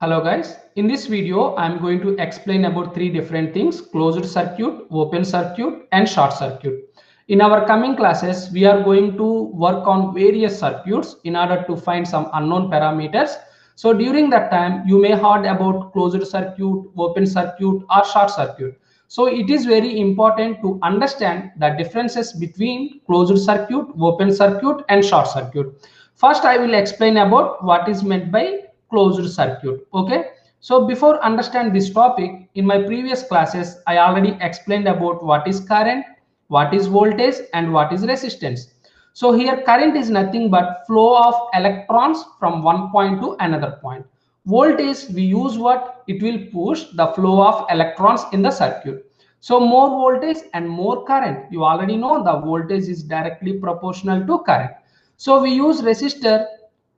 Hello guys, in this video I am going to explain about three different things: closed circuit, open circuit and short circuit. In our coming classes we are going to work on various circuits in order to find some unknown parameters. So during that time you may heard about closed circuit, open circuit or short circuit. So it is very important to understand the differences between closed circuit, open circuit and short circuit. First I will explain about what is meant by closed circuit. Okay, so before understand this topic, in my previous classes I already explained about what is current, what is voltage and what is resistance. So here current is nothing but flow of electrons from one point to another point. Voltage, we use what? It will push the flow of electrons in the circuit. So more voltage and more current. You already know the voltage is directly proportional to current. So we use resistor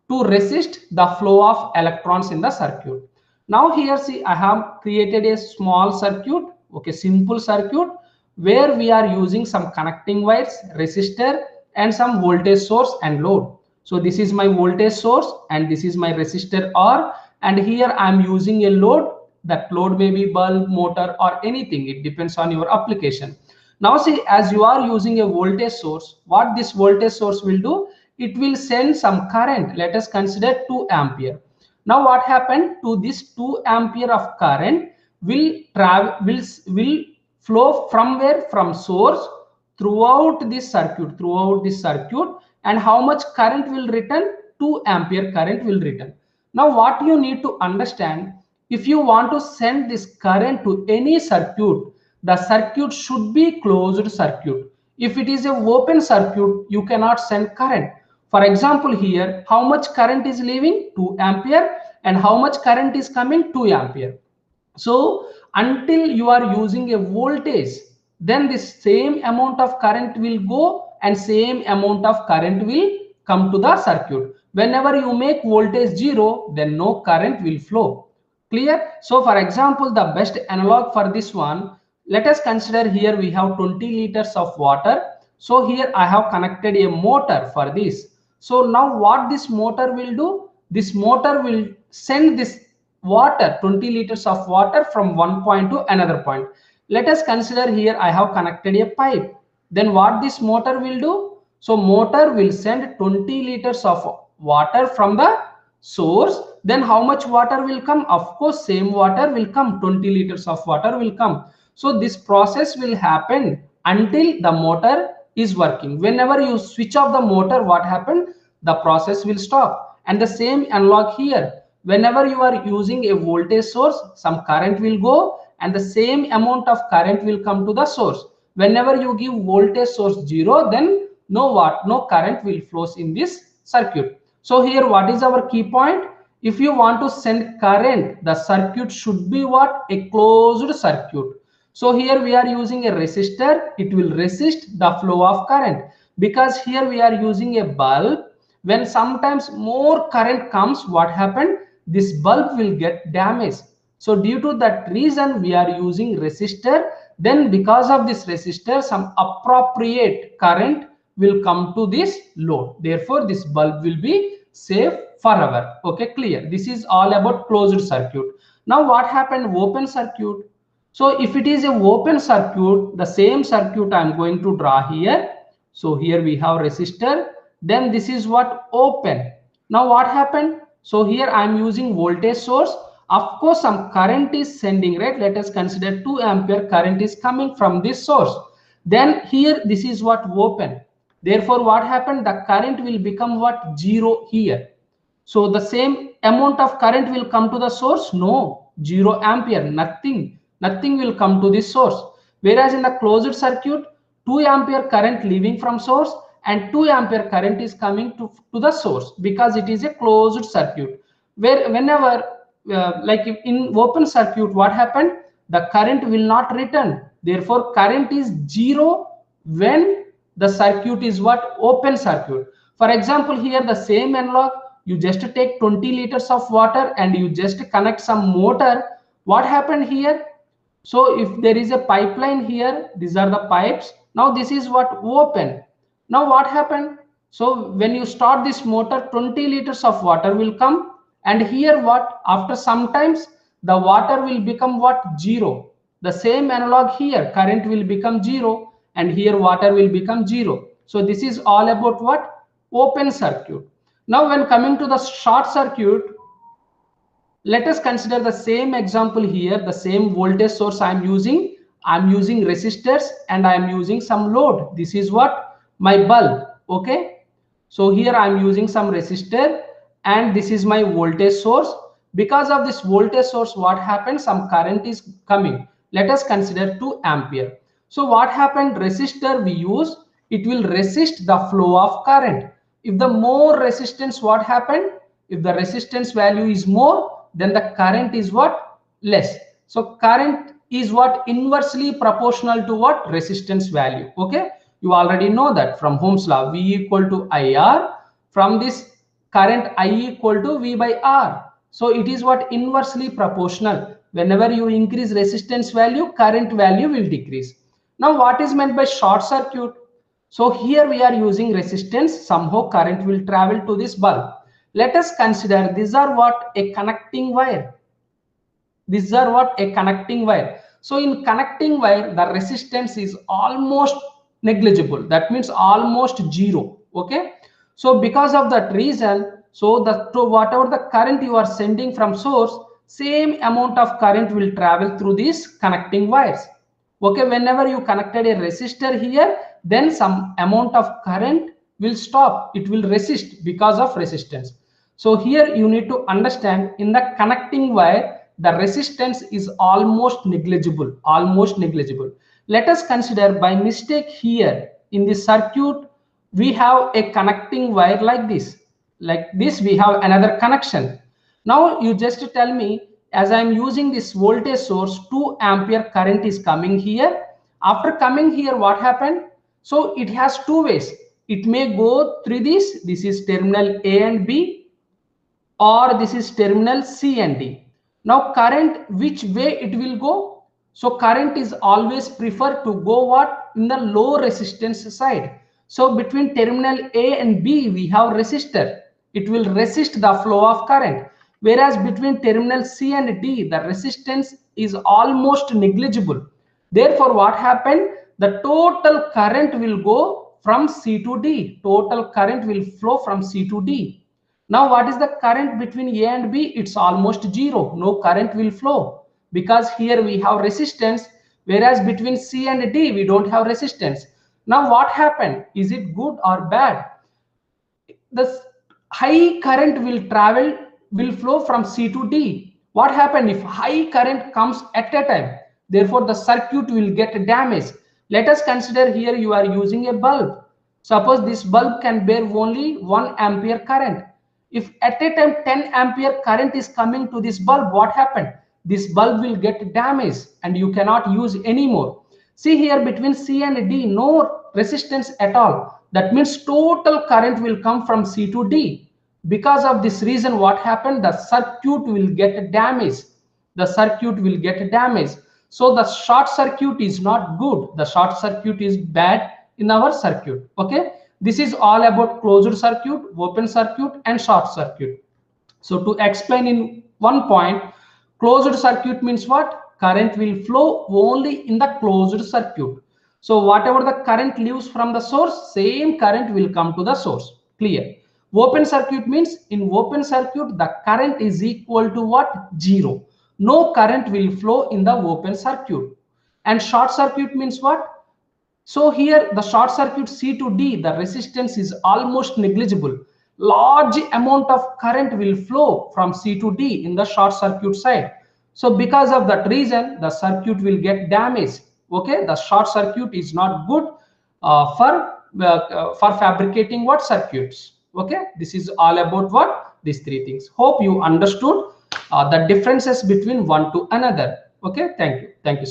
to resist the flow of electrons in the circuit. Now here see, I have created a small circuit, okay, simple circuit, where we are using some connecting wires, resistor and some voltage source and load. So this is my voltage source and this is my resistor R, and here I am using a load. That load may be bulb, motor or anything, it depends on your application. Now see, as you are using a voltage source, what this voltage source will do, it will send some current. Let us consider 2 ampere. Now what happened to this 2 ampere of current will travel, will flow from where? From source throughout this circuit, and how much current will return? 2 ampere current will return. Now what you need to understand, if you want to send this current to any circuit, the circuit should be closed circuit. If it is a open circuit, you cannot send current. For example, here how much current is leaving? 2 ampere, and how much current is coming? 2 ampere. So until you are using a voltage, then this same amount of current will go and same amount of current will come to the circuit. Whenever you make voltage 0, then no current will flow. Clear? So for example, the best analog for this one, let us consider here we have 20 liters of water. So here I have connected a motor for this. So now what this motor will do? This motor will send this water, 20 liters of water from one point to another point. Let us consider here I have connected a pipe. Then what this motor will do? So motor will send 20 liters of water from the source. Then how much water will come? Of course same water will come, 20 liters of water will come. So this process will happen until the motor is working. Whenever you switch off the motor, what happened? The process will stop. And the same analog here, whenever you are using a voltage source, some current will go and the same amount of current will come to the source. Whenever you give voltage source 0, then no current will flows in this circuit. So here what is our key point? If you want to send current, the circuit should be what? A closed circuit. So here we are using a resistor, it will resist the flow of current, because here we are using a bulb. When sometimes more current comes, what happened? This bulb will get damaged. So due to that reason we are using resistor. Then because of this resistor, some appropriate current will come to this load. Therefore this bulb will be safe forever. Okay, clear? This is all about closed circuit. Now what happened? Open circuit. So if it is a open circuit, the same circuit I am going to draw here. So here we have resistor. Then this is what? Open. Now what happened? So here I am using voltage source. Of course some current is sending, right? Let us consider 2 ampere current is coming from this source. Then here this is what? Open. Therefore what happened? The current will become what? 0 here. So the same amount of current will come to the source? No, 0 ampere, nothing will come to this source. Whereas in the closed circuit, 2 ampere current leaving from source and 2 ampere current is coming to the source, because it is a closed circuit. Where whenever like in open circuit, what happened? The current will not return. Therefore current is 0 when the circuit is what? Open circuit. For example, here the same analog, you just take 20 liters of water and you just connect some motor. What happened here? So if there is a pipeline here, these are the pipes. Now this is what? Open. Now what happened? So when you start this motor, 20 liters of water will come And here what, after sometimes the water will become what, zero. The same analog here, current will become zero, and here water will become zero. So this is all about what, open circuit. Now when coming to the short circuit, let us consider the same example here. The same voltage source I'm using resistors and I'm using some load. This is what, my bulb. Okay, so here I'm using some resistor and this is my voltage source. Because of this voltage source, what happened, some current is coming. Let us consider 2 ampere. So what happened, resistor we use, it will resist the flow of current. If the more resistance, what happened, if the resistance value is more, then the current is what, less. So current is what, inversely proportional to what, resistance value. Okay, you already know that from Ohm's law, V equal to IR. From this current, I equal to V by R. So it is what, inversely proportional. Whenever you increase resistance value, current value will decrease. Now what is meant by short circuit? So here we are using resistance, somehow current will travel to this bulb. Let us consider these are what, a connecting wire. These are what, a connecting wire. So in connecting wire, the resistance is almost negligible. That means almost zero. Okay. So because of that reason, so whatever the current you are sending from source, same amount of current will travel through these connecting wires. Okay, whenever you connected a resistor here, then some amount of current will stop. It will resist because of resistance. So here you need to understand, in the connecting wire, the resistance is almost negligible. Let us consider by mistake here in the circuit, we have a connecting wire like this. We have another connection. Now you just tell me, as I am using this voltage source, 2 ampere current is coming here. After coming here, what happened? So it has 2 ways. It may go through this. This is terminal A and B, or this is terminal C and D. Now current, which way it will go? So current is always preferred to go what, in the low resistance side. So between terminal A and B, we have resistor. It will resist the flow of current. Whereas between terminal C and D, the resistance is almost negligible. Therefore, what happened? The total current will go from C to D. Total current will flow from C to D. Now, what is the current between A and B? It's almost zero. No current will flow because here we have resistance, whereas between C and D, we don't have resistance. Now, what happened? Is it good or bad? The high current will flow from C to D. What happened if high current comes at a time? Therefore, the circuit will get damaged. Let us consider here you are using a bulb. Suppose this bulb can bear only 1 ampere current. If at a time 10 ampere current is coming to this bulb, what happened? This bulb will get damaged and you cannot use anymore. See here between C and D, no resistance at all. That means total current will come from C to D. Because of this reason, what happened? The circuit will get damaged. So the short circuit is not good. The short circuit is bad in our circuit. Okay. This is all about closed circuit, open circuit, and short circuit. So to explain in one point, closed circuit means what? Current will flow only in the closed circuit. So whatever the current leaves from the source, same current will come to the source. Clear? Open circuit means in open circuit, the current is equal to what? Zero. No current will flow in the open circuit. And short circuit means what? So here the short circuit C to D, the resistance is almost negligible. Large amount of current will flow from C to D in the short circuit side. So because of that reason, the circuit will get damaged. Okay, the short circuit is not good for fabricating what circuits. Okay, this is all about what? These 3 things. Hope you understood the differences between one to another. Okay, thank you.